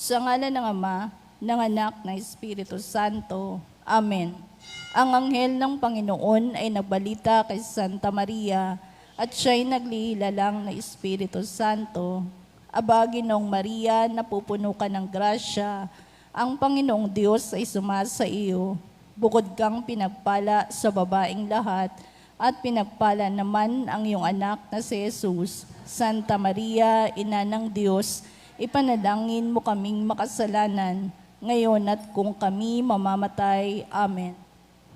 Sa ngalan ng Ama, ng Anak, ng Espiritu Santo. Amen. Ang anghel ng Panginoon ay nagbalita kay Santa Maria at siya'y naglihilalang na Espiritu Santo. Aba, Ginoong Maria, napupuno ka ng grasya, ang Panginoong Diyos ay sumasa iyo. Bukod kang pinagpala sa babaeng lahat, at pinagpala naman ang iyong anak na si Jesus. Santa Maria, Ina ng Diyos, ipanalangin mo kaming makasalanan, ngayon at kung kami mamamatay. Amen.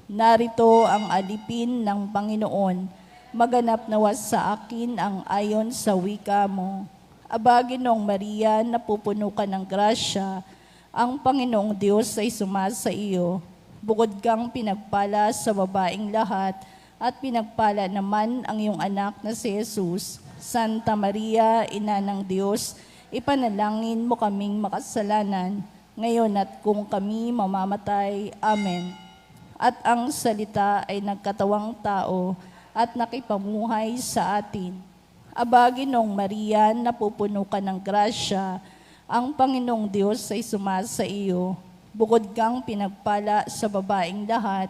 Narito ang alipin ng Panginoon, maganap nawa sa akin ang ayon sa wika mo. Aba, Ginoong Maria, napupuno ka ng grasya, ang Panginoong Diyos ay sumasa iyo. Bukod kang pinagpala sa babaeng lahat, at pinagpala naman ang iyong anak na si Jesus. Santa Maria, Ina ng Diyos, ipanalangin mo kaming makasalanan, ngayon at kung kami mamamatay. Amen. At ang salita ay nagkatawang tao at nakipamuhay sa atin. Aba, Ginoong Maria, napupuno ka ng grasya, ang Panginoong Diyos ay sumasa iyo. Bukod kang pinagpala sa babaeng lahat,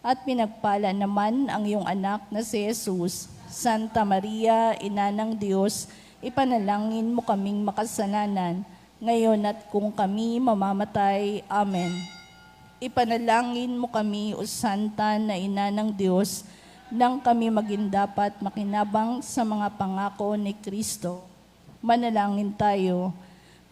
at pinagpala naman ang iyong anak na si Jesus. Santa Maria, Ina ng Diyos, ipanalangin mo kaming makasalanan, ngayon at kung kami mamamatay. Amen. Ipanalangin mo kami, O Santa na Ina ng Diyos, nang kami maging dapat makinabang sa mga pangako ni Kristo. Manalangin tayo.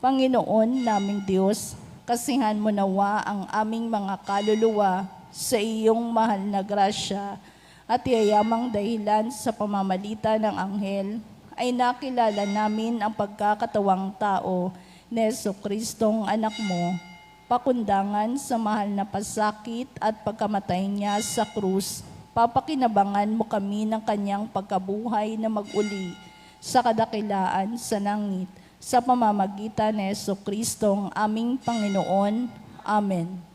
Panginoon naming Diyos, kasihan mo nawa ang aming mga kaluluwa sa iyong mahal na grasya, at iyayamang dahilan sa pamamagitan ng anghel ay nakilala namin ang pagkakatawang tao ni Jesucristong anak mo, pakundangan sa mahal na pasakit at pagkamatay niya sa krus. Papakinabangan mo kami ng kanyang pagkabuhay na mag-uli sa kadakilaan sa langit, sa pamamagitan ni Jesucristong aming Panginoon. Amen.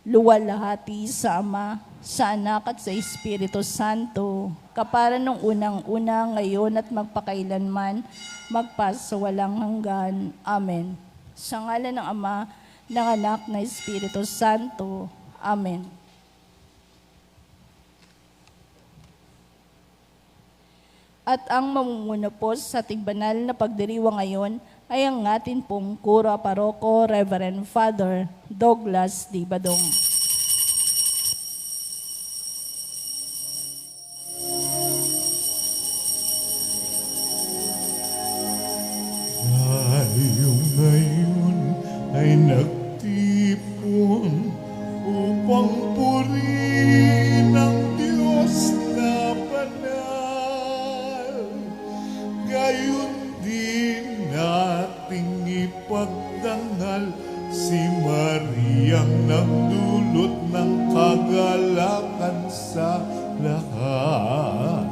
Luwalhati sa Ama, sa Anak at sa Espiritu Santo, kapara nung unang-una, ngayon at magpakailanman, magpasawalang hanggan. Amen. Sa ngalan ng Ama, ng Anak, ng Espiritu Santo. Amen. At ang mamumuno po sa ating banal na pagdiriwang ngayon ay ang atin pong Kura Paroko, Reverend Father Douglas D. Badong. Tayo ngayon ay nagtipon upang purihin ang Diyos na banal. Gayon din nating ipagdangal si Mariang nagdulot ng kagalakan sa lahat.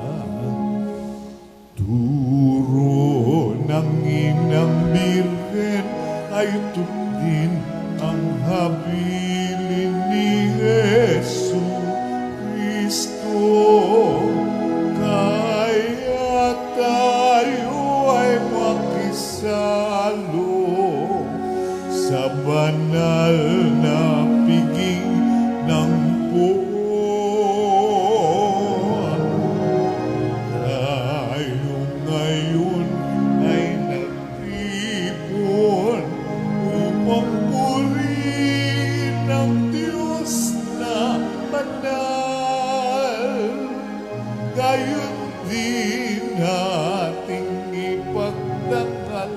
Turo ng Inang Birhen ay tupdin ang habilin ni Jesu Cristo. Kaya tayo ay makisalo sa banal na piging ng puwan. Tayo ngayon ay nagtipon upang purihin ang Diyos na banal. Gayon din nating ipagdakal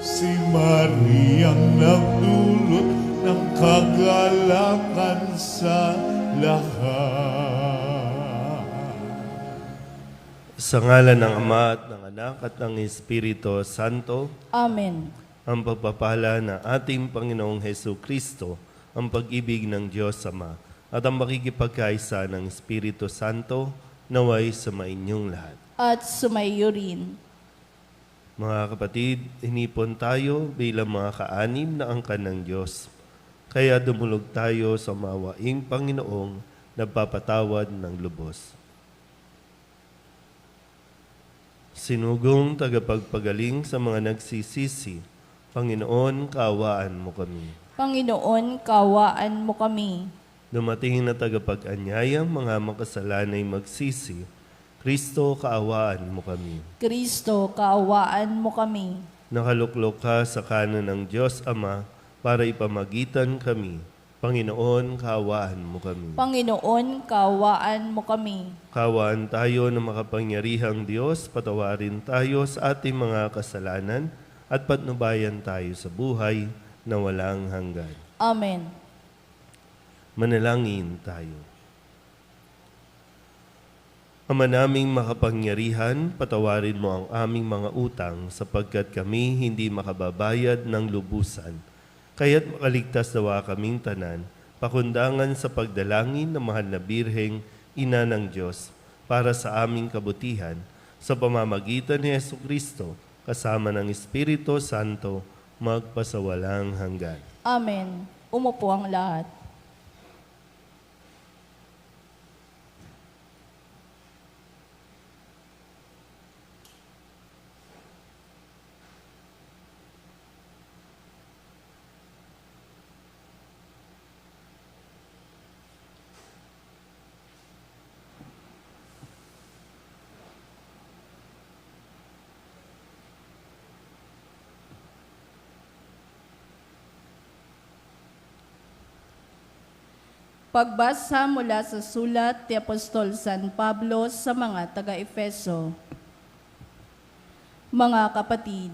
si Mariang nagdulot ng kagalakan sa lahat. Sa ngalan ng Ama at ng Anak at ng Espiritu Santo, Amen. ang pagpapala ng ating Panginoong Hesu Kristo, ang pag-ibig ng Diyos Ama, at ang makikipagkaisa ng Espiritu Santo, naway sa mainyong lahat. At sumayo rin. Mga kapatid, hinipon tayo bilang mga kaanim na angkan ng Diyos. Kaya dumulog tayo sa mawaing Panginoong nagpapatawad ng lubos. Sinugong tagapagpagaling sa mga nagsisisi, Panginoon, kaawaan mo kami. Panginoon, kaawaan mo kami. Dumating na tagapag-anyayang mga makasalanay magsisi. Kristo, kaawaan mo kami. Kristo, kaawaan mo kami. Nakaluklok ka sa kanan ng Diyos Ama para ipamagitan kami. Panginoon, kaawaan mo kami. Panginoon, kaawaan mo kami. Kaawaan tayo ng makapangyarihang Diyos, patawarin tayo sa ating mga kasalanan at patnubayan tayo sa buhay na walang hanggan. Amen. Manalangin tayo. Ama naming makapangyarihan, patawarin mo ang aming mga utang sapagkat kami hindi makababayad ng lubusan. Kaya't makaligtas dawa kaming tanan, pakundangan sa pagdalangin ng mahal na Birheng, Ina ng Diyos, para sa aming kabutihan, sa pamamagitan ni Jesucristo, kasama ng Espiritu Santo, magpasawalang hanggan. Amen. Umupo ang lahat. Pagbasa mula sa sulat ni Apostol San Pablo sa mga taga-Efeso. Mga kapatid,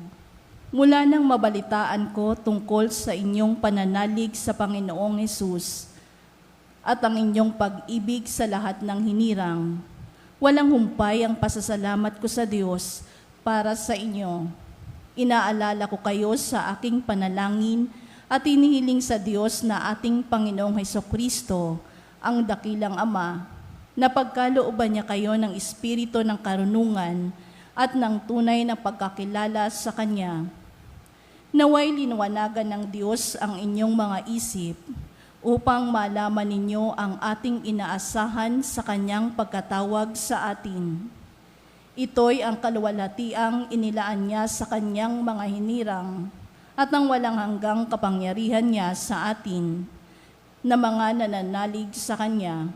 mula nang mabalitaan ko tungkol sa inyong pananalig sa Panginoong Hesus at ang inyong pag-ibig sa lahat ng hinirang, walang humpay ang pasasalamat ko sa Diyos para sa inyo. Inaalala ko kayo sa aking panalangin at inihiling sa Diyos na ating Panginoong Hesukristo, ang dakilang Ama, na pagkalooban niya kayo ng espiritu ng karunungan at ng tunay na pagkakilala sa Kanya. Naway liwanagan ng Diyos ang inyong mga isip upang malaman ninyo ang ating inaasahan sa Kanyang pagkatawag sa atin. Ito'y ang kaluwalhatiang inilaan niya sa Kanyang mga hinirang at ang walang hanggang kapangyarihan niya sa atin na mga nananalig sa Kanya.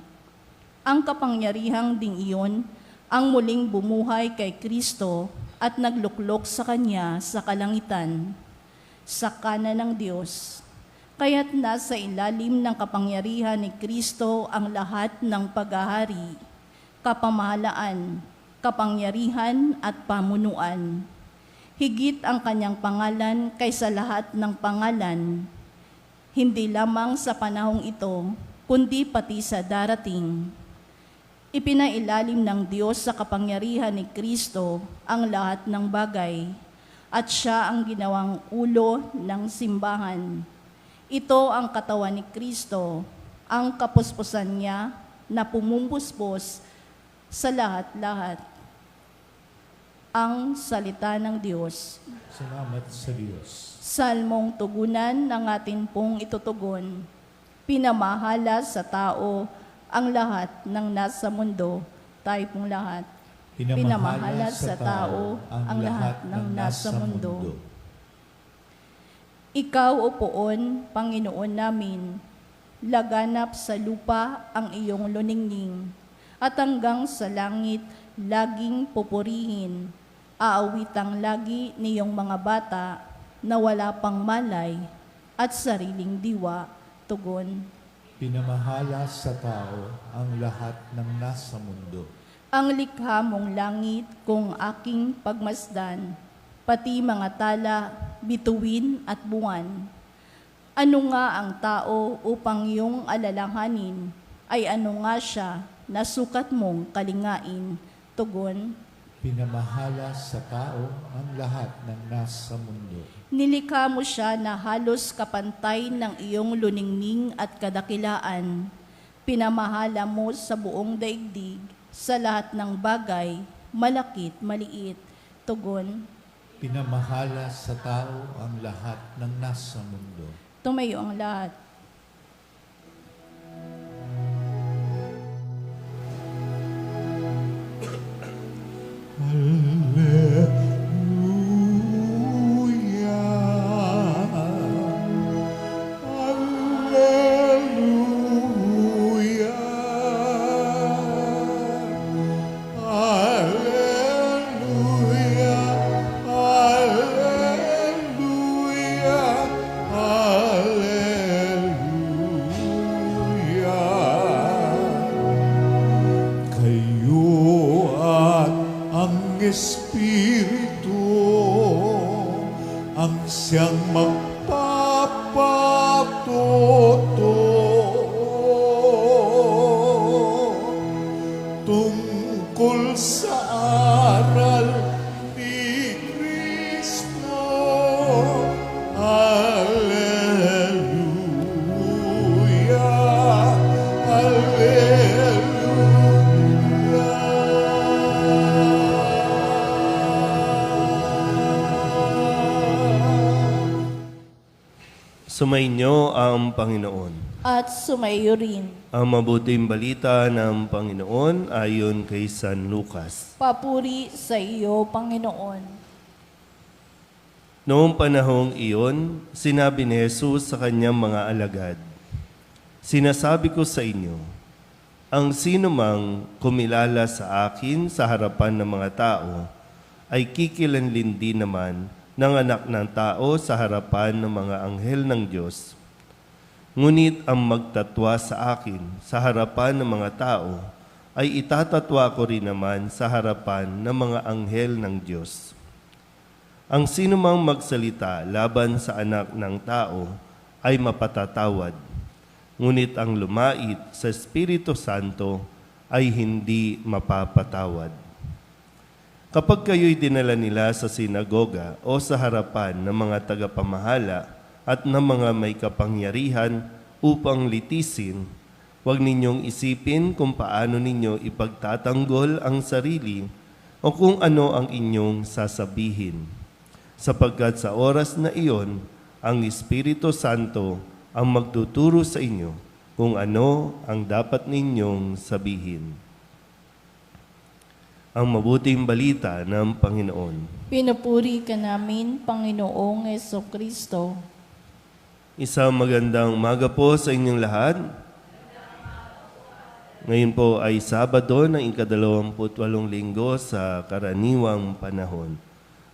Ang kapangyarihang ding iyon ang muling bumuhay kay Kristo at nagluklok sa Kanya sa kalangitan, sa kanan ng Diyos. Kaya't nasa ilalim ng kapangyarihan ni Kristo ang lahat ng paghahari, kapamahalaan, kapangyarihan at pamunuan. Higit ang Kanyang pangalan kaysa lahat ng pangalan, hindi lamang sa panahong ito, kundi pati sa darating. Ipinailalim ng Diyos sa kapangyarihan ni Kristo ang lahat ng bagay, at Siya ang ginawang ulo ng simbahan. Ito ang katawan ni Kristo, ang kapuspusan niya na pumupuspos sa lahat-lahat. Ang salita ng Diyos. Salamat sa Diyos. Salmong tugunan ng atin pong itutugon. Pinamahala sa tao ang lahat ng nasa mundo. Tayo pong lahat. Pinamahala sa tao ang lahat ng nasa mundo. Ikaw, O Poon, Panginoon namin, laganap sa lupa ang iyong luningning, at hanggang sa langit laging pupurihin. Aawitang lagi niyong mga bata na wala pang malay at sariling diwa, tugon. Pinamahala sa tao ang lahat ng nasa mundo. Ang likha mong langit kung aking pagmasdan, pati mga tala, bituin at buwan. Ano nga ang tao upang iyong alalahanin, ay ano nga siya na sukat mong kalingain, tugon. Pinamahala sa tao ang lahat ng nasa mundo. Nilikha mo siya na halos kapantay ng iyong luningning at kadakilaan. Pinamahala mo sa buong daigdig, sa lahat ng bagay, malakit, maliit, tugon. Pinamahala sa tao ang lahat ng nasa mundo. Tumayo ang lahat. Hallelujah. Espiritu ang siyang magpapatuto tungkol sa aral ni Kristo. Hallelujah, hallelujah. Sumainyo ang Panginoon. At sumayo rin. Ang mabuting balita ng Panginoon ayon kay San Lucas. Papuri sa iyo, Panginoon. Noong panahong iyon, sinabi ni Jesus sa kanyang mga alagad, "Sinasabi ko sa inyo, ang sino mang kumilala sa akin sa harapan ng mga tao, ay kikilanlin din naman ng anak ng tao sa harapan ng mga anghel ng Diyos. Ngunit ang magtatwa sa akin sa harapan ng mga tao, ay itatatwa ko rin naman sa harapan ng mga anghel ng Diyos. Ang sino mang magsalita laban sa anak ng tao ay mapatatawad. Ngunit ang lumait sa Espiritu Santo ay hindi mapapatawad. Kapag kayo'y dinala nila sa sinagoga o sa harapan ng mga tagapamahala at ng mga may kapangyarihan upang litisin, huwag ninyong isipin kung paano ninyo ipagtatanggol ang sarili o kung ano ang inyong sasabihin. Sapagkat sa oras na iyon, ang Espiritu Santo ang magtuturo sa inyo kung ano ang dapat ninyong sabihin." Ang mabuting balita ng Panginoon. Pinupuri ka namin, Panginoong Jesucristo. Isang magandang umaga po sa inyong lahat. Ngayon po ay Sabado ng ika-28 linggo sa karaniwang panahon.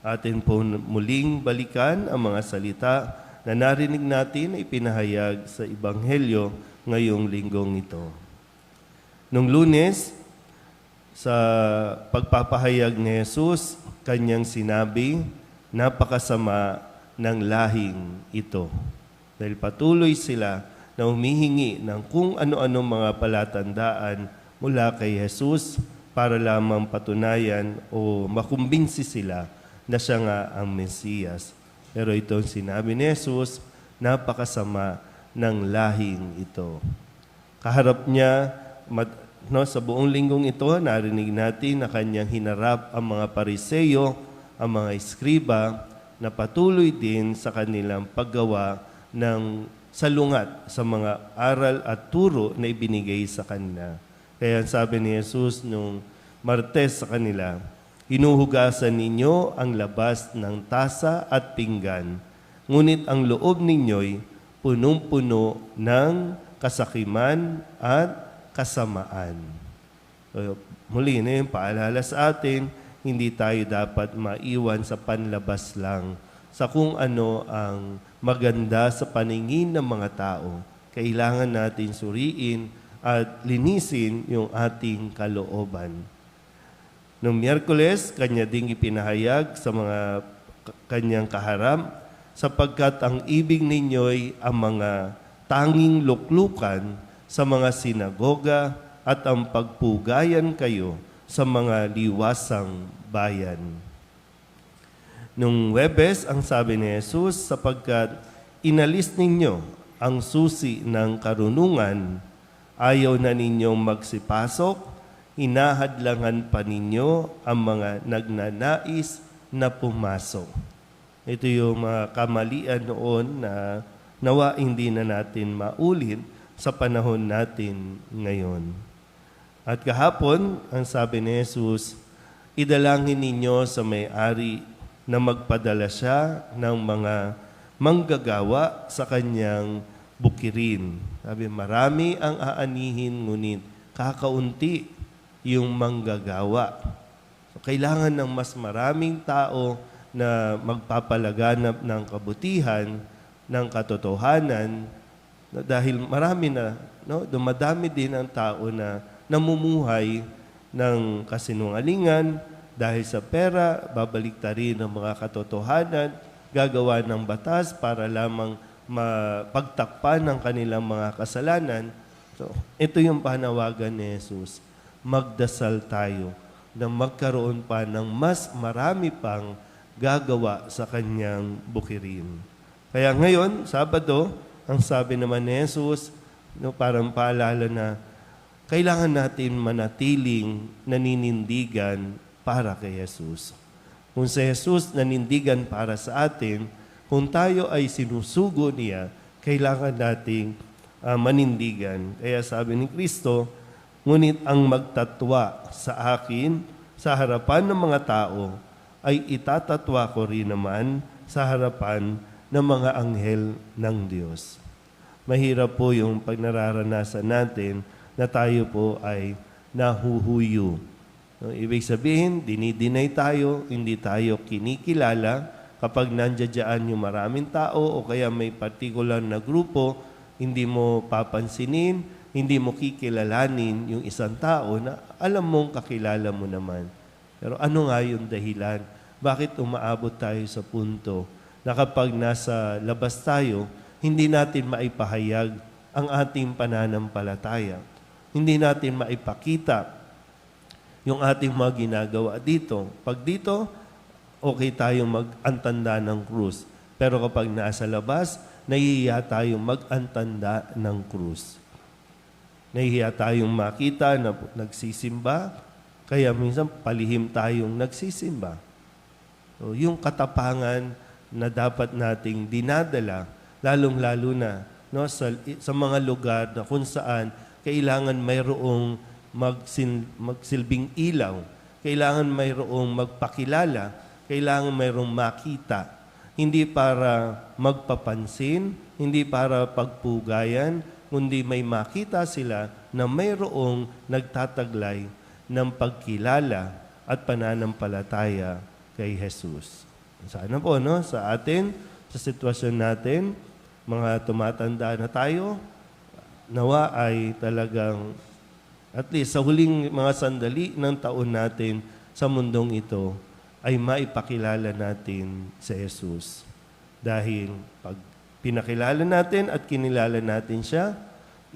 Atin po muling balikan ang mga salita na narinig natin ay pinahayag sa Ebanghelyo ngayong linggong ito. Nung Lunes, sa pagpapahayag ni Jesus, kanyang sinabi, napakasama ng lahing ito. Dahil patuloy sila na humihingi ng kung ano-ano mga palatandaan mula kay Jesus para lamang patunayan o makumbinsi sila na siya nga ang Mesiyas. Pero itong sinabi ni Jesus, napakasama ng lahing ito. Kaharap niya, sa buong linggong ito, narinig natin na kanyang hinarap ang mga Pariseyo, ang mga Eskriba, na patuloy din sa kanilang paggawa ng salungat sa mga aral at turo na ibinigay sa kanila. Kaya sabi ni Jesus nung Martes sa kanila, hinuhugasan ninyo ang labas ng tasa at pinggan, ngunit ang loob ninyo'y punong-puno ng kasakiman at kasamaan. So, muli na yung paalala sa atin, hindi tayo dapat maiwan sa panlabas lang sa kung ano ang maganda sa paningin ng mga tao. Kailangan natin suriin at linisin yung ating kalooban. Noong Miyerkules, kanya ding ipinahayag sa mga kanyang kaharap, sapagkat ang ibig ninyo'y ang mga tanging luklukan sa mga sinagoga at ang pagpugayan kayo sa mga liwasang bayan. Nung Huwebes, ang sabi ni Jesus, sapagkat inalis ninyo ang susi ng karunungan, ayaw na ninyong magsipasok, hinahadlangan pa ninyo ang mga nagnanais na pumasok. Ito yung mga kamalian noon na nawa hindi na natin maulit sa panahon natin ngayon. At kahapon, ang sabi ni Jesus, idalangin ninyo sa may-ari na magpadala siya ng mga manggagawa sa kanyang bukirin. Sabi, marami ang aanihin, ngunit kakaunti yung manggagawa. So, kailangan ng mas maraming tao na magpapalaganap ng kabutihan, ng katotohanan, dahil marami na, dumadami din ang tao na namumuhay ng kasinungalingan, Dahil sa pera, babaliktarin ang mga katotohanan, gagawa ng batas para lamang mapagtakpan ng kanilang mga kasalanan. So, ito yung panawagan ni Jesus. Magdasal tayo na magkaroon pa ng mas marami pang gagawa sa kanyang bukirin. Kaya ngayon, Sabado, ang sabi naman ni Jesus, parang paalala na kailangan natin manatiling naninindigan para kay Jesus. Kung si Jesus nanindigan para sa atin, kung tayo ay sinusugo niya, kailangan nating manindigan. Kaya sabi ni Kristo, ngunit ang magtatwa sa akin sa harapan ng mga tao ay itatatwa ko rin naman sa harapan ng mga anghel ng Diyos. Mahirap po yung pag nararanasan natin na tayo po ay nahuhuyo. Ibig sabihin, dinidinay tayo, hindi tayo kinikilala. Kapag nandiyan yung maraming tao o kaya may particular na grupo, hindi mo papansinin, hindi mo kikilalanin yung isang tao na alam mong kakilala mo naman. Pero ano nga yung dahilan? Bakit umaabot tayo sa punto na kapag nasa labas tayo, hindi natin maipahayag ang ating pananampalataya. Hindi natin maipakita yung ating mga ginagawa dito. Pag dito, okay tayong mag-antanda ng krus. Pero kapag nasa labas, nahihiya tayong mag-antanda ng krus. Nahihiya tayong makita na nagsisimba, kaya minsan palihim tayong nagsisimba. So, yung katapangan na dapat nating dinadala, lalong-lalo na sa mga lugar na kung saan kailangan mayroong magsilbing ilaw, kailangan mayroong magpakilala, kailangan mayroong makita. Hindi para magpapansin, hindi para pagpugayan, kundi may makita sila na mayroong nagtataglay ng pagkilala at pananampalataya kay Jesus. Sana po, sa atin, sa sitwasyon natin, mga tumatanda na tayo, nawa ay talagang, at least sa huling mga sandali ng taon natin sa mundong ito, ay maipakilala natin sa Jesus. Dahil pag pinakilala natin at kinilala natin siya,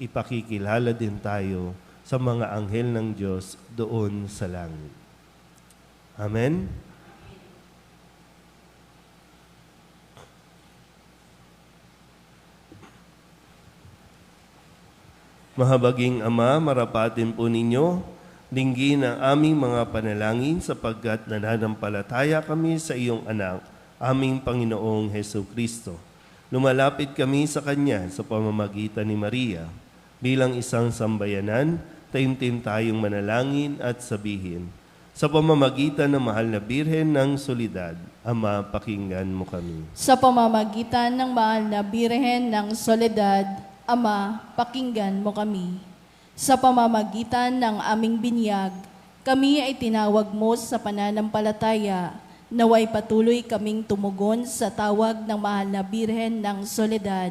ipakikilala din tayo sa mga anghel ng Diyos doon sa langit. Amen? Mahabaging Ama, marapatin po ninyo, dinggin ang aming mga panalangin sapagkat nananampalataya kami sa iyong anak, aming Panginoong Hesus Kristo. Lumalapit kami sa Kanya sa pamamagitan ni Maria. Bilang isang sambayanan, taimtim tayong manalangin at sabihin, sa pamamagitan ng mahal na Birhen ng Soledad, Ama, pakinggan mo kami. Sa pamamagitan ng mahal na Birhen ng Soledad, Ama, pakinggan mo kami. Sa pamamagitan ng aming binyag, kami ay tinawag mo sa pananampalataya, naway patuloy kaming tumugon sa tawag ng mahal na Birhen ng Soledad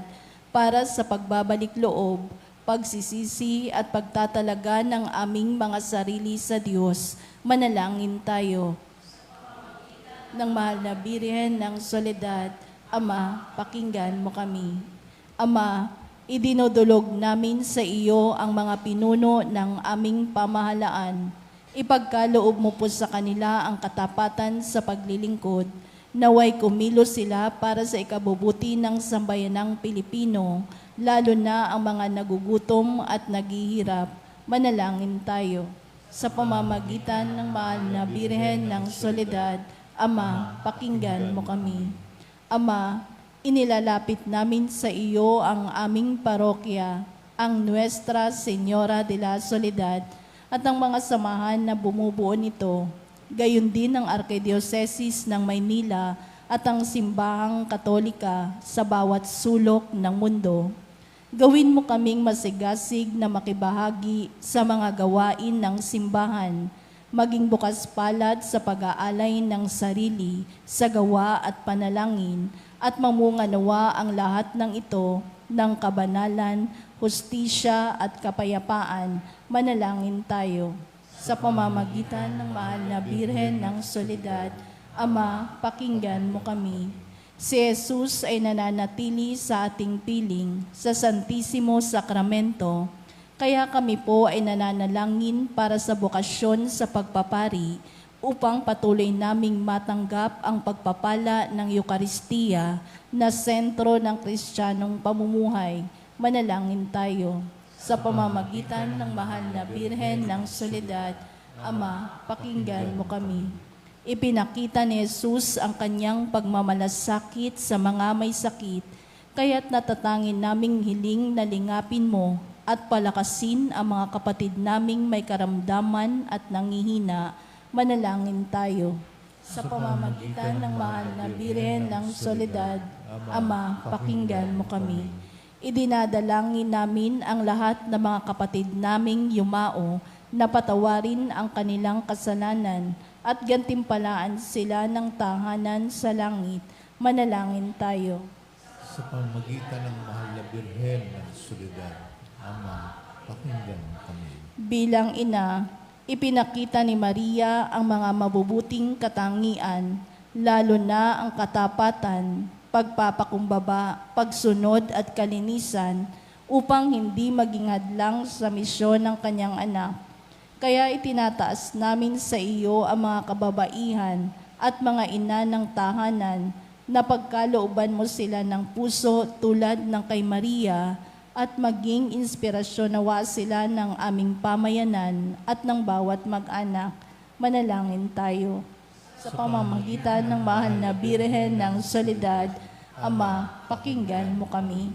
para sa pagbabalik loob, pagsisisi at pagtatalaga ng aming mga sarili sa Diyos. Manalangin tayo. Ng mahal na Birhen ng Soledad, Ama, pakinggan mo kami. Ama, idinudulog namin sa iyo ang mga pinuno ng aming pamahalaan. Ipagkaloob mo po sa kanila ang katapatan sa paglilingkod. Naway kumilos sila para sa ikabubuti ng sambayanang Pilipino, lalo na ang mga nagugutom at naghihirap. Manalangin tayo. Sa pamamagitan ng mahal na Birhen ng Soledad, Ama, pakinggan mo kami. Ama, inilalapit namin sa iyo ang aming parokya, ang Nuestra Señora de la Soledad, at ang mga samahan na bumubuo nito, gayon din ang Arkidiocese ng Maynila at ang Simbahang Katolika sa bawat sulok ng mundo. Gawin mo kaming masigasig na makibahagi sa mga gawain ng simbahan, maging bukas palad sa pag-aalay ng sarili sa gawa at panalangin, at mamunga nawa ang lahat ng ito ng kabanalan, hustisya at kapayapaan. Manalangin tayo. sa pamamagitan ng mahal na Birhen ng Soledad. Ama, pakinggan mo kami. Si Jesus ay nananatili sa ating piling sa Santisimo Sakramento. Kaya kami po ay nananalangin para sa bokasyon sa pagpapari upang patuloy naming matanggap ang pagpapala ng Eukaristiya na sentro ng Kristiyanong pamumuhay. Manalangin tayo. Sa pamamagitan ng mahal na Birhen ng Soledad, Ama, pakinggan mo kami. Ipinakita ni Jesus ang kanyang pagmamalasakit sa mga may sakit, kaya't natatangin naming hiling na lingapin mo at palakasin ang mga kapatid naming may karamdaman at nangihina. Manalangin tayo. Sa pamamagitan ng mahal na Birhen ng Soledad, Ama, pakinggan mo kami. Idinadalangin namin ang lahat ng mga kapatid naming yumao na patawarin ang kanilang kasalanan at gantimpalaan sila ng tahanan sa langit. Manalangin tayo. Sa pamamagitan ng mahal na Birhen ng Soledad, Ama, pakinggan mo kami. Bilang ina, ipinakita ni Maria ang mga mabubuting katangian, lalo na ang katapatan, pagpapakumbaba, pagsunod at kalinisan upang hindi maging hadlang sa misyon ng kanyang anak. Kaya itinataas namin sa iyo ang mga kababaihan at mga ina ng tahanan na pagkalooban mo sila ng puso tulad ng kay Maria at maging inspirasyon nawa sila ng aming pamayanan at ng bawat mag-anak. Manalangin tayo. Sa pamamagitan ng mahal na Birhen ng Soledad, Ama, pakinggan mo kami.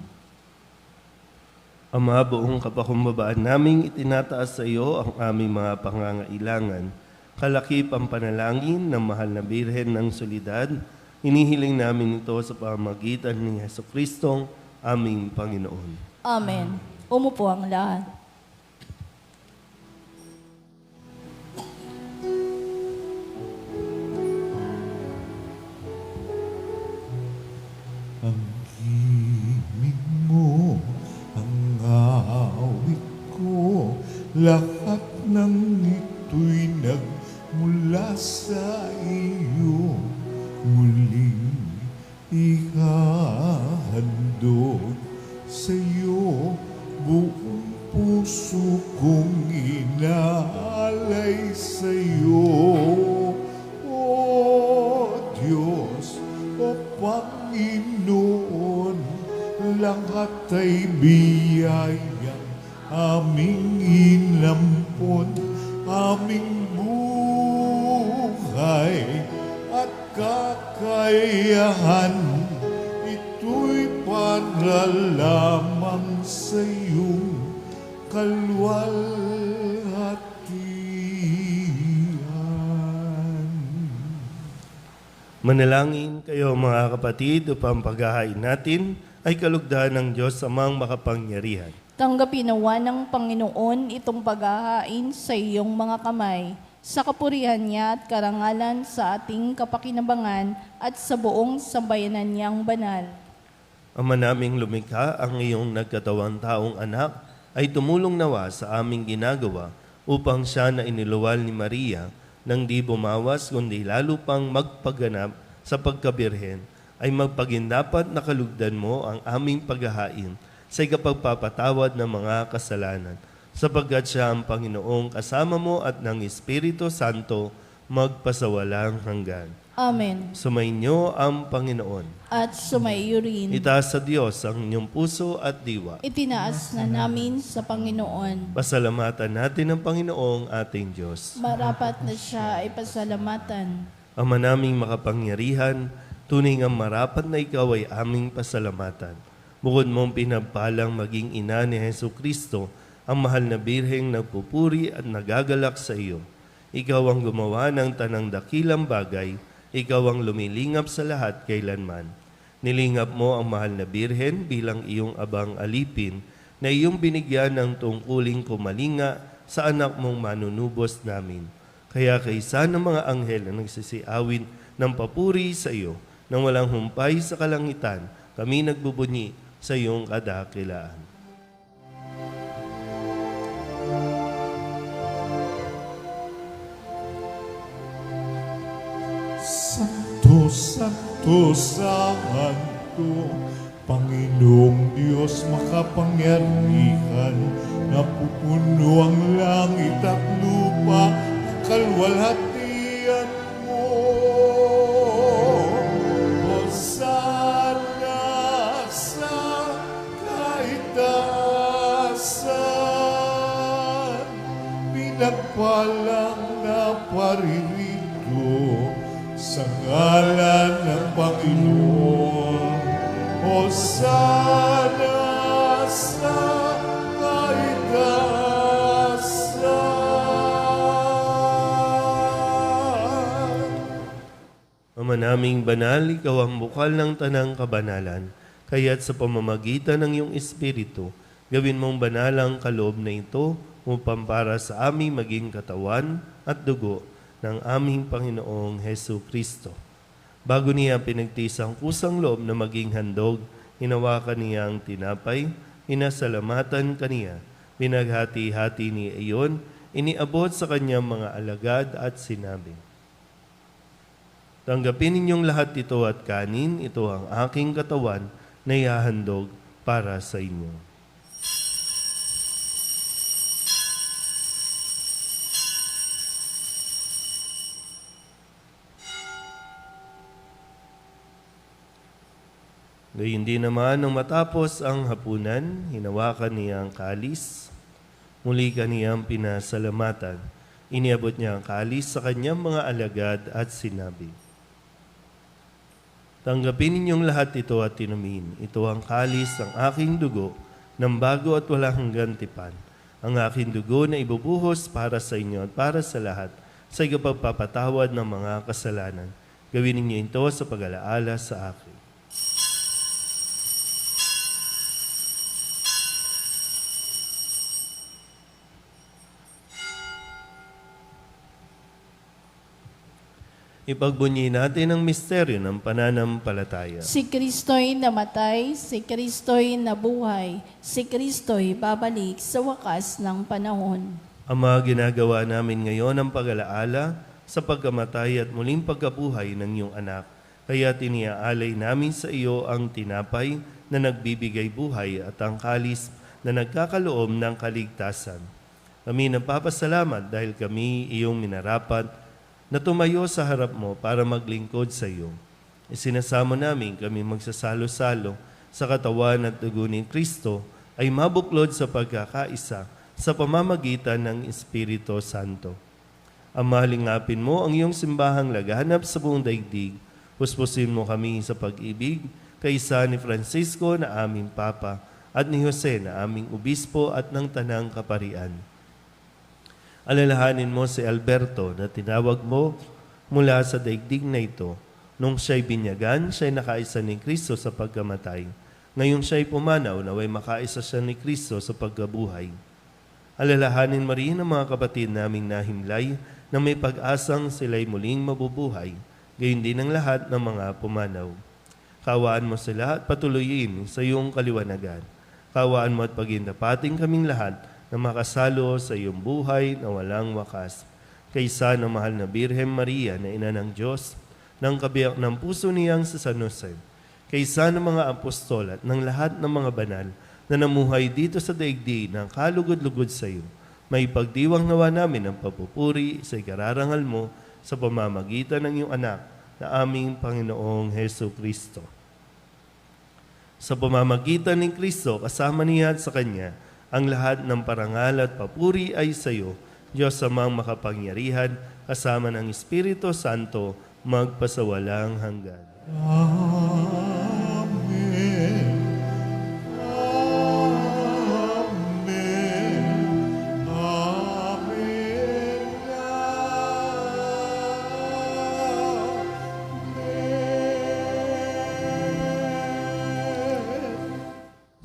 Ama, buong kapakumbabaan naming itinataas sa iyo ang aming mga pangangailangan. Kalakip ang panalangin ng mahal na Birhen ng Soledad. Inihiling namin ito sa pamamagitan ni Jesucristo, aming Panginoon. Amen. Umupo ang lahat. Ang himig mo, ang awit ko, lahat ng ito'y nagmula sa iyo. Muling ihahandog sa iyo, buong puso kong inaalay sa iyo. O Diyos, o Panginoon, lahat ay biyayang aming inampon, aming buhay at kakayahan. Ito'y para lamang sa iyong kalwalhatian. Manalangin kayo mga kapatid upang paghahain natin ay kalugdan ng Diyos amang makapangyarihan. Tanggapin nawa ng Panginoon itong paghahain sa iyong mga kamay, sa kapurihan niya at karangalan sa ating kapakinabangan at sa buong sambayanan niyang banal. Ama naming lumikha, ang iyong nagkatawang taong anak ay tumulong nawa sa aming ginagawa upang siya na iniluwal ni Maria nang di bumawas kundi lalo pang magpaganap sa pagkabirhen ay magpagindapat na kalugdan mo ang aming paghahain sa ikapagpapatawad ng mga kasalanan, sapagkat siya ang Panginoong kasama mo at ng Espiritu Santo magpasawalang hanggan. Amen. Sumainyo ang Panginoon. At sumaiyo rin. Itaas sa Diyos ang inyong puso at diwa. Itinaas na namin sa Panginoon. Pasalamatan natin ang Panginoong ating Diyos. Marapat na siya ay pasalamatan. Ama naming makapangyarihan, tunay nga marapat na ikaw ay aming pasalamatan. Bukod mong pinagpalang maging ina ni Jesucristo, ang mahal na birheng nagpupuri at nagagalak sa iyo. Ikaw ang gumawa ng tanang dakilang bagay, ikaw ang lumilingap sa lahat kailanman. Nilingap mo ang mahal na birhen bilang iyong abang alipin na iyong binigyan ng tungkuling kumalinga sa anak mong manunubos namin. Kaya kaysa ng mga anghel na nagsisiawin ng papuri sa iyo, nang walang humpay sa kalangitan, kami nagbubunyi sa iyong kadakilaan. Santo, Santo, Santo, Panginoong Diyos makapangyarihan, napupuno ang langit at lupa ng kalwalhatian mo. Hosana sa kaitaasan, pinagpalang na paririto sa ngalan ng Panginoon. Hosana sa kaitaasan. Ama naming banal, ikaw ang bukal ng tanang kabanalan, kaya't sa pamamagitan ng iyong Espiritu, gawin mong banal ang kaloob na ito upang para sa aming maging katawan at dugo ng aming Panginoong Hesu Kristo. Bago niya pinagtiis ang kusang loob na maging handog, hinawakan niya ang tinapay, inasalamatan kaniya, pinaghati-hati ni iyon, iniabot sa kanyang mga alagad at sinabi, "Tanggapin ninyong lahat ito at kanin, ito ang aking katawan na ihahandog para sa inyo." Gayun din naman nang matapos ang hapunan, hinawakan niya ang kalis, muli kaniyang pinasalamatan. Iniabot niya ang kalis sa kanyang mga alagad at sinabi, "Tanggapin ninyong lahat ito at inumin. Ito ang kalis ng aking dugo ng bago at walang hanggang tipan. Ang aking dugo na ibubuhos para sa inyo at para sa lahat sa ikapagpapatawad ng mga kasalanan. Gawin ninyo ito sa pag-alaala sa akin." Ipagbunyi natin ang misteryo ng pananampalataya. Si Kristo'y namatay, si Kristo'y nabuhay, si Kristo'y babalik sa wakas ng panahon. Ama, ginagawa namin ngayon ang pag-alaala sa pagkamatay at muling pagkabuhay ng iyong anak. Kaya tiniaalay namin sa iyo ang tinapay na nagbibigay buhay at ang kalis na nagkakaloob ng kaligtasan. Kami nagpapasalamat dahil kami iyong minarapat na tumayo sa harap mo para maglingkod sa iyo. Isinasamo namin kami magsasalo-salo sa katawan at dugo ni Kristo ay mabuklod sa pagkakaisa sa pamamagitan ng Espiritu Santo. Ama, lingapin mo ang iyong simbahang laganap sa buong daigdig. Puspusin mo kami sa pag-ibig, kaysa ni Francisco na aming Papa at ni Jose na aming Obispo at ng Tanang Kaparian. Alalahanin mo si Alberto na tinawag mo mula sa daigdig na ito. Nung siya'y binyagan, siya'y nakaisa ni Kristo sa pagkamatay. Ngayon siya'y pumanaw, naway makaisa siya ni Kristo sa pagkabuhay. Alalahanin mo rin ang mga kapatid naming nahimlay na may pag-asang sila'y muling mabubuhay, gayon din ang lahat ng mga pumanaw. Kawaan mo sila at patuloyin sa iyong kaliwanagan. Kawaan mo at pagindapating kaming lahat na makasalo sa iyong buhay na walang wakas. Kaysa ng mahal na Birhen Maria na ina ng Diyos, ng kabiyak ng puso niyang sa San Jose, kaysa ng mga apostol at ng lahat ng mga banal na namuhay dito sa daigdig ng kalugod-lugod sa iyo, may pagdiwang nawa namin ang papupuri sa ikararangal mo sa pamamagitan ng iyong anak na aming Panginoong Hesu Kristo. Sa pamamagitan ng Kristo, kasama niya at sa Kanya, ang lahat ng parangal at papuri ay sa iyo, Diyos amang makapangyarihan, kasama ng Espiritu Santo, magpasawalang hanggan. Amen. Amen. Amen.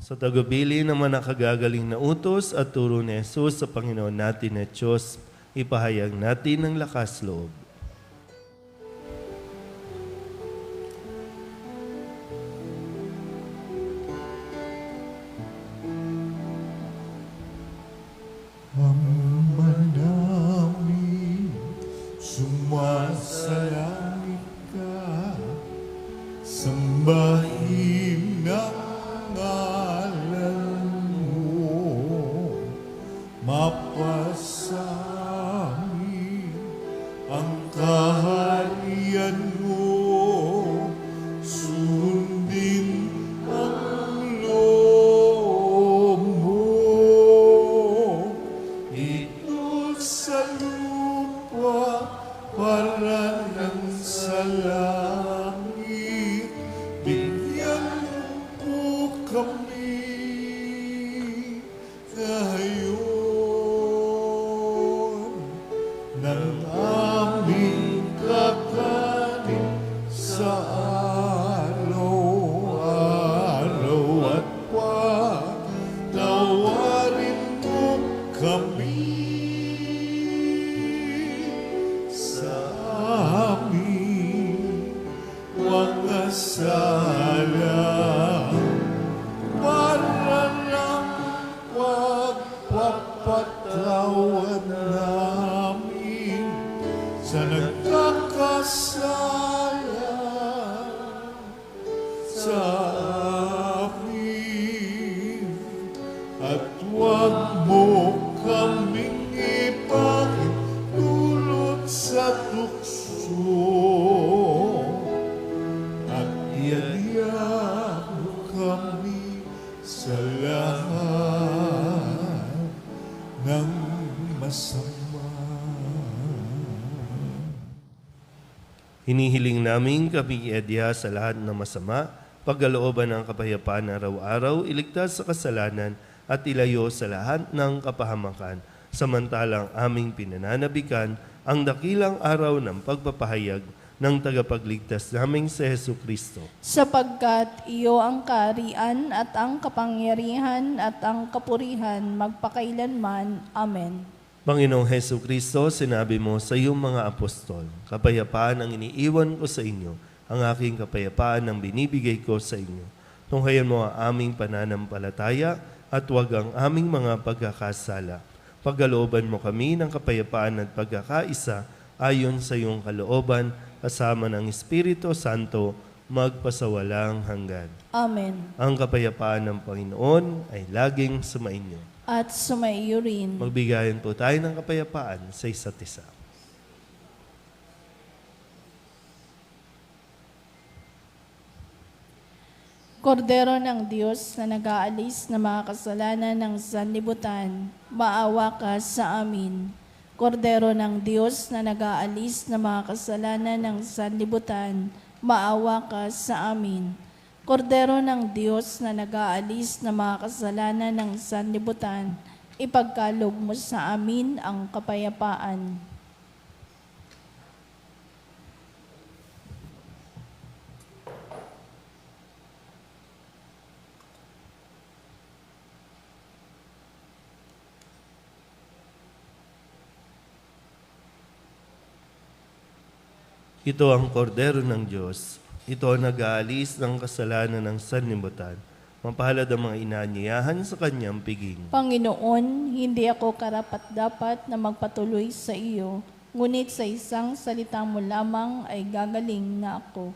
Sa tagubilin ng mga nakagagaling na utos at turo ni Jesus sa Panginoon natin na Diyos, ipahayag natin ng lakas loob. Ama namin, sumasalangit ka, Sambahin ang ngalan mo, mapasami ang kaharian mo, sundin ang loob mo. Ito sa lupa para ng sa langit, bigyan mo kami ngayon ng aming kakanin sa araw-araw at patawarin mo kami sa aming mga sala, para ng pagpapatawad namin sa nagkakasala sa amin, at huwag mo kaming ipahintulot sa tukso, at iyan mo kami sa lahat ng masama. Hinihiling namin kami iadya sa lahat ng masama, pagkalooban ng kapayapaan araw-araw, iligtas sa kasalanan at ilayo sa lahat ng kapahamakan, samantalang aming pinananabikan ang dakilang araw ng pagpapahayag ng tagapagligtas naming si Jesucristo. Sapagkat iyo ang kaharian at ang kapangyarihan at ang kapurihan magpakailanman. Amen. Panginoong Jesucristo, sinabi mo sa iyong mga apostol, kapayapaan ang iniiwan ko sa inyo, ang aking kapayapaan ang binibigay ko sa inyo. Tunghayan mo ang aming pananampalataya at huwag ang aming mga pagkakasala. Pagkalooban mo kami ng kapayapaan at pagkakaisa ayon sa iyong kalooban, kasama ng Espiritu Santo, magpasawalang hanggan. Amen. Ang kapayapaan ng Panginoon ay laging sumainyo. At sumaiyo rin. Magbigayan po tayo ng kapayapaan sa isa't isa. Kordero ng Diyos na nag-aalis ng mga kasalanan ng sanlibutan, maawa ka sa amin. Kordero ng Diyos na nag-aalis ng mga kasalanan ng sanlibutan, maawa ka sa amin. Kordero ng Diyos na nag-aalis ng mga kasalanan ng sanlibutan, ipagkaloob mo sa amin ang kapayapaan. Ito ang kordero ng Diyos. Ito ang nag-aalis ng kasalanan ng sanlibutan. Mapalad ang mga inaanyayahan sa kanyang piging. Panginoon, hindi ako karapat-dapat na magpatuloy sa iyo, ngunit sa isang salita mo lamang ay gagaling na ako.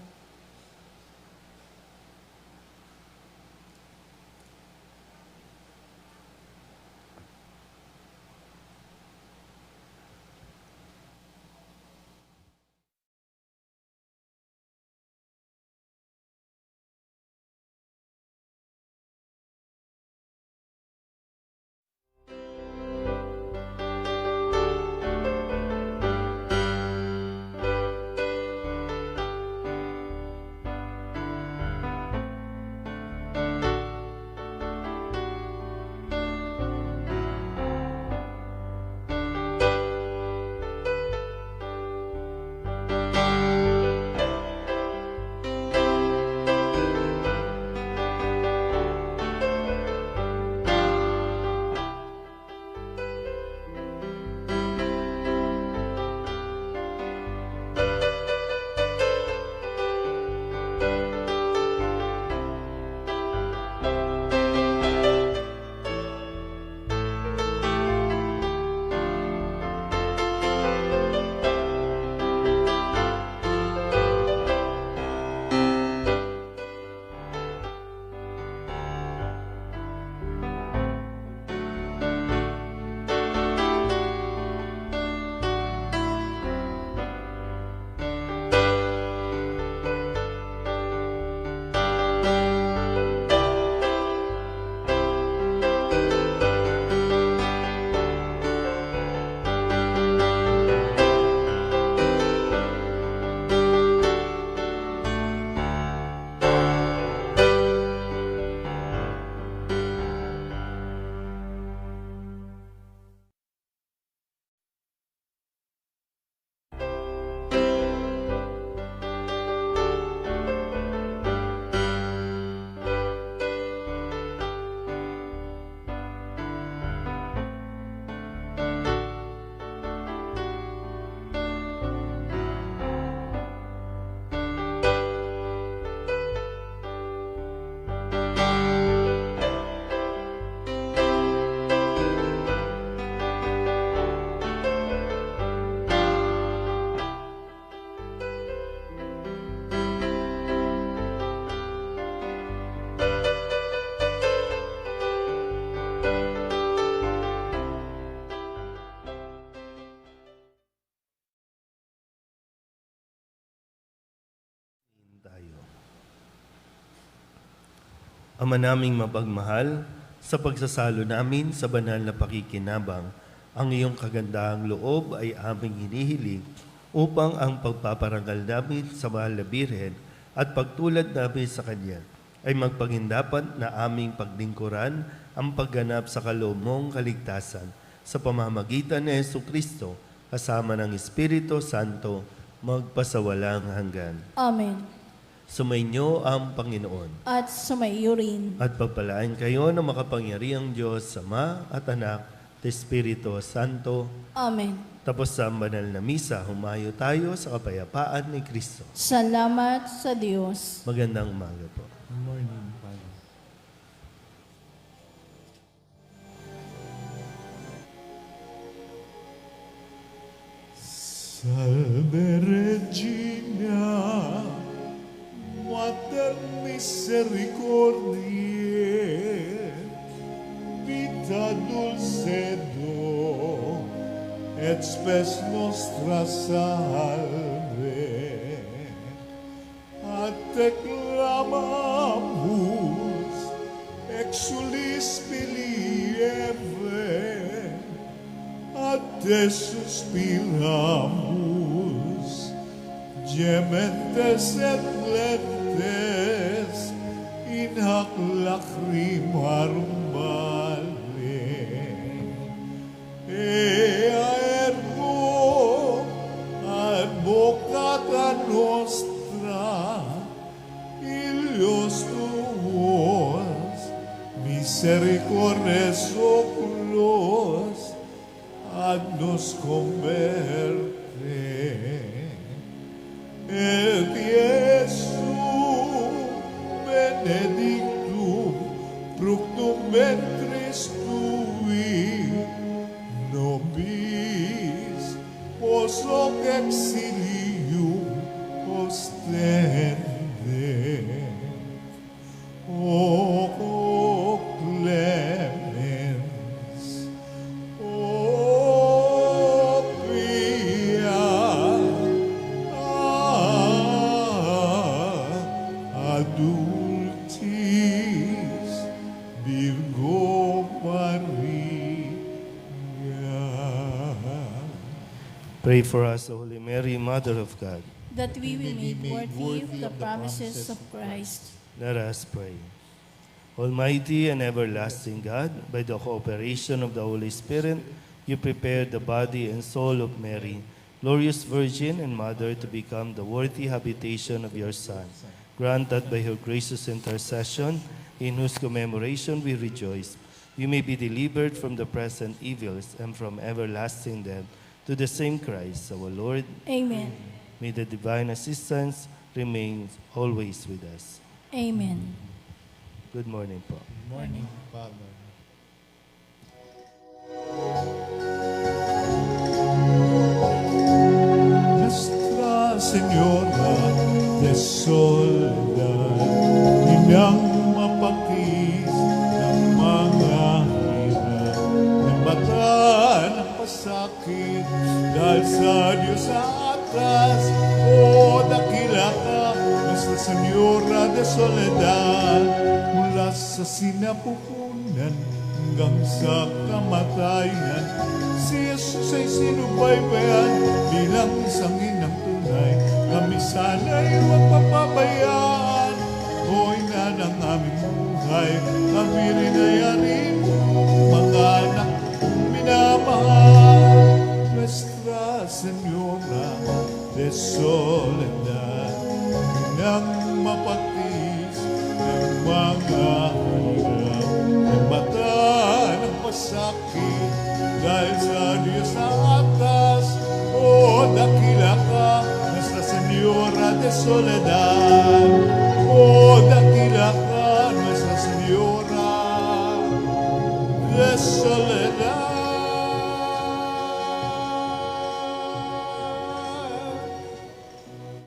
Ama naming mapagmahal, sa pagsasalo namin sa banal na pakikinabang, ang iyong kagandahang loob ay aming hinihiling upang ang pagpaparangal namin sa mahal na Birhen at pagtulad namin sa Kanya ay magpagindapat na aming paglingkuran ang pagganap sa kaloob mong kaligtasan sa pamamagitan ni Jesucristo kasama ng Espiritu Santo magpasawalang hanggan. Amen. Sumainyo ang Panginoon. At sumaiyo rin. At pagpalaan kayo ng makapangyarihang Diyos, Ama at Anak, at Espiritu Santo. Amen. Tapos sa banal na misa, humayo tayo sa kapayapaan ni Kristo. Salamat sa Diyos. Magandang umaga po. Good morning, Father. Salve Regina, Mater misericordiae, vita dulcedo, et spes nostra salve. A te clamamus, exulis pilieve, a te suspiramus, gementes et lentes, in hac lacrimarum vale. Ea ergo advocata nostra, illos tuos, misericordes oculos, ad nos converte. Et Iesu benedictum fructum ventris tui, nobis post hoc exilium ostende. O clemens, o pia, adultis Virgo Maria. Pray for us, O Holy Mary, Mother of God. That we will be made worthy of the promises of Christ. Let us pray. Almighty and everlasting God, by the cooperation of the Holy Spirit, you prepared the body and soul of Mary, glorious Virgin and Mother, to become the worthy habitation of your Son. Grant that by her gracious intercession, in whose commemoration we rejoice, you may be delivered from the present evils and from everlasting death, to the same Christ, our Lord. Amen. May the divine assistance remain always with us. Amen. Good morning po. Good morning, Father. Nuestra Señora de Soledad, inang mapakis ng mga hirap, ng mata ng pasakit, dahil sa Diyos sa atas, o dakila ka, Nuestra Señora de Soledad, mula sa sinapupunan hanggang sa kamatayan, si Jesus ay sinubaybayan bilang isang inang tunay. Kami sana'y huwag papabayaan, o ina ng aming buhay. Kami rin ay arin mo, mga anak kong minamahal. Nuestra Señora de Soledad, nang mapagtis ng mga hirap, ng mata ng pasakit, dahil sa Diyos sa atas, o dakila ka, Nuestra Señora de Soledad, o dakila ka, Nuestra Señora de Soledad.